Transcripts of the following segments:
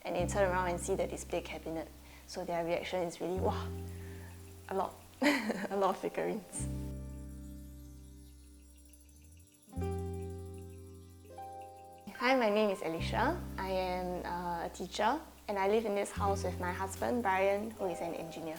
and they turn around and see the display cabinet. So their reaction is really, wow, a lot, a lot of figurines. Hi, my name is Elysia. I am a teacher and I live in this house with my husband, Bryan, who is an engineer.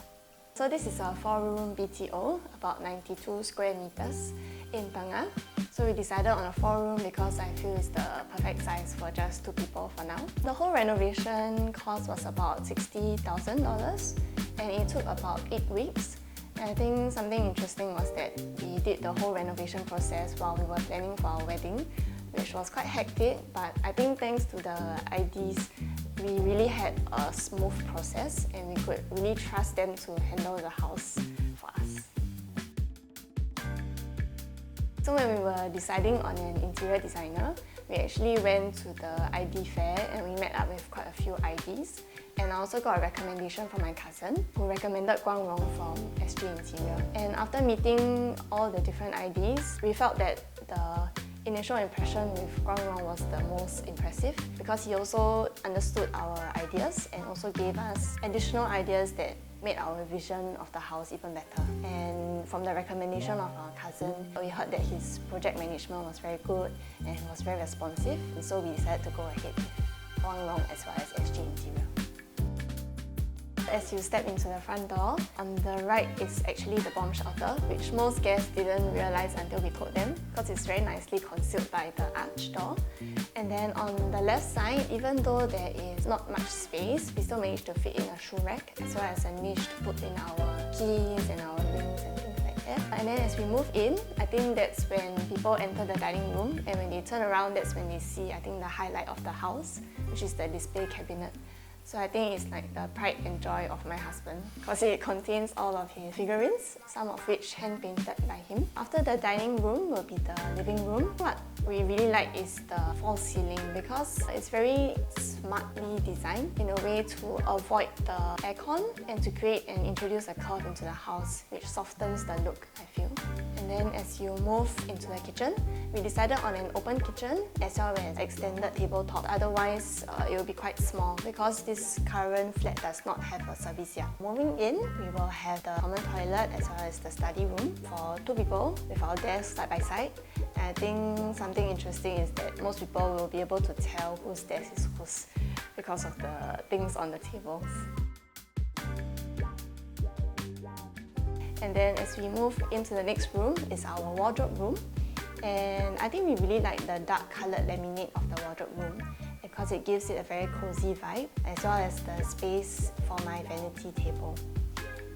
So this is a 4-room BTO, about 92 square meters in Tengah. So we decided on a 4-room because I feel it's the perfect size for just 2 people for now. The whole renovation cost was about $60,000 and it took about 8 weeks. And I think something interesting was that we did the whole renovation process while we were planning for our wedding, which was quite hectic, but I think thanks to the IDs, we really had a smooth process and we could really trust them to handle the house for us. So when we were deciding on an interior designer, we actually went to the ID fair and we met up with quite a few IDs. And I also got a recommendation from my cousin who recommended GuangRong from SG Interior. And after meeting all the different IDs, we felt that the initial impression with GuangRong was the most impressive because he also understood our ideas and also gave us additional ideas that made our vision of the house even better. And from the recommendation of our cousin, we heard that his project management was very good and was very responsive, and so we decided to go ahead with GuangRong as well as SG Interior. As you step into the front door, on the right is actually the bomb shelter, which most guests didn't realize until we told them because it's very nicely concealed by the arch door. And then on the left side, even though there is not much space, we still managed to fit in a shoe rack as well as a niche to put in our keys and our rings and things like that. And then as we move in, I think that's when people enter the dining room, and when they turn around, that's when they see, I think, the highlight of the house, which is the display cabinet. So I think it's like the pride and joy of my husband because it contains all of his figurines, some of which hand-painted by him. After the dining room will be the living room. What we really like is the false ceiling because it's very smartly designed in a way to avoid the aircon and to create and introduce a curve into the house, which softens the look, I feel. And then as you move into the kitchen, we decided on an open kitchen as well as extended tabletop. Otherwise, it will be quite small because this current flat does not have a service yard. Moving in, we will have the common toilet as well as the study room for 2 people with our desks side by side. And I think something interesting is that most people will be able to tell whose desk is whose because of the things on the tables. And then as we move into the next room is our wardrobe room. And I think we really like the dark coloured laminate of the wardrobe room because it gives it a very cozy vibe as well as the space for my vanity table.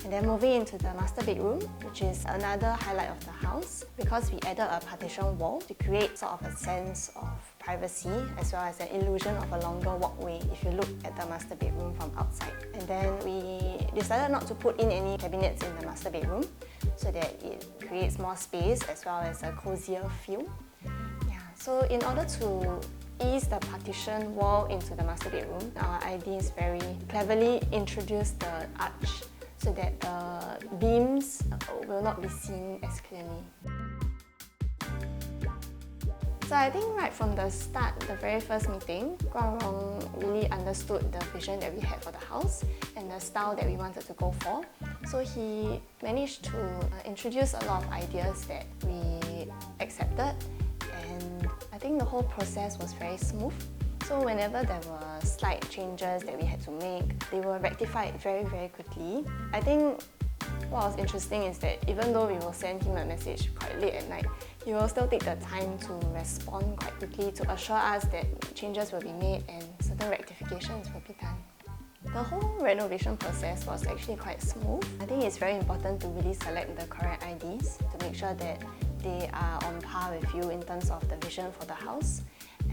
And then moving into the master bedroom, which is another highlight of the house because we added a partition wall to create sort of a sense of privacy as well as an illusion of a longer walkway if you look at the master bedroom from outside. And then we decided not to put in any cabinets in the master bedroom so that it creates more space as well as a cozier feel. Yeah, so in order to ease the partition wall into the master bedroom, our IDs very cleverly introduced the arch so that the beams will not be seen as clearly. So I think right from the start, the very first meeting, GuangRong really understood the vision that we had for the house and the style that we wanted to go for. So he managed to introduce a lot of ideas that we accepted, and I think the whole process was very smooth. So whenever there were slight changes that we had to make, they were rectified very, very quickly. I think what was interesting is that even though we will send him a message quite late at night, he will still take the time to respond quite quickly to assure us that changes will be made and certain rectifications will be done. The whole renovation process was actually quite smooth. I think it's very important to really select the correct IDs to make sure that they are on par with you in terms of the vision for the house,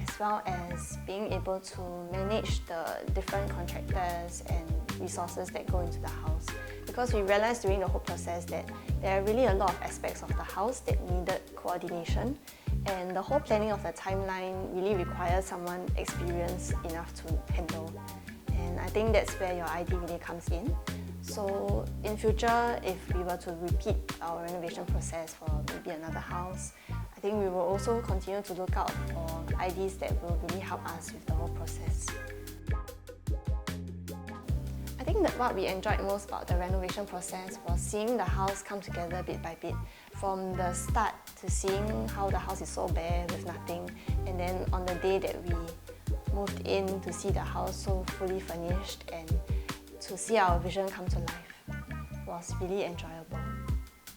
as well as being able to manage the different contractors and resources that go into the house. Because we realized during the whole process that there are really a lot of aspects of the house that needed coordination, and the whole planning of the timeline really requires someone experienced enough to handle. And I think that's where your ID really comes in. So in future, if we were to repeat our renovation process for maybe another house, I think we will also continue to look out for IDs that will really help us with the whole process. think that what we enjoyed most about the renovation process was seeing the house come together bit by bit. From the start to seeing how the house is so bare with nothing, and then on the day that we moved in to see the house so fully furnished and to see our vision come to life was really enjoyable.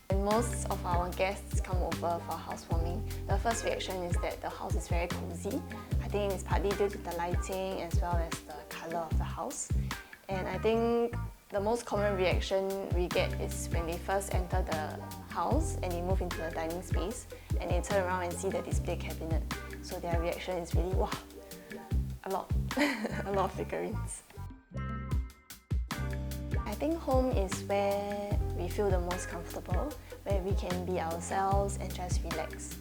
When most of our guests come over for housewarming, the first reaction is that the house is very cozy. I think it's partly due to the lighting as well as the colour of the house. And I think the most common reaction we get is when they first enter the house and they move into the dining space and they turn around and see the display cabinet. So their reaction is really, wow, a lot, a lot of figurines. I think home is where we feel the most comfortable, where we can be ourselves and just relax,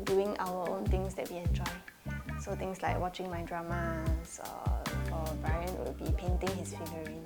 doing our own things that we enjoy. So things like watching my dramas, or Bryan would be painting his figurine.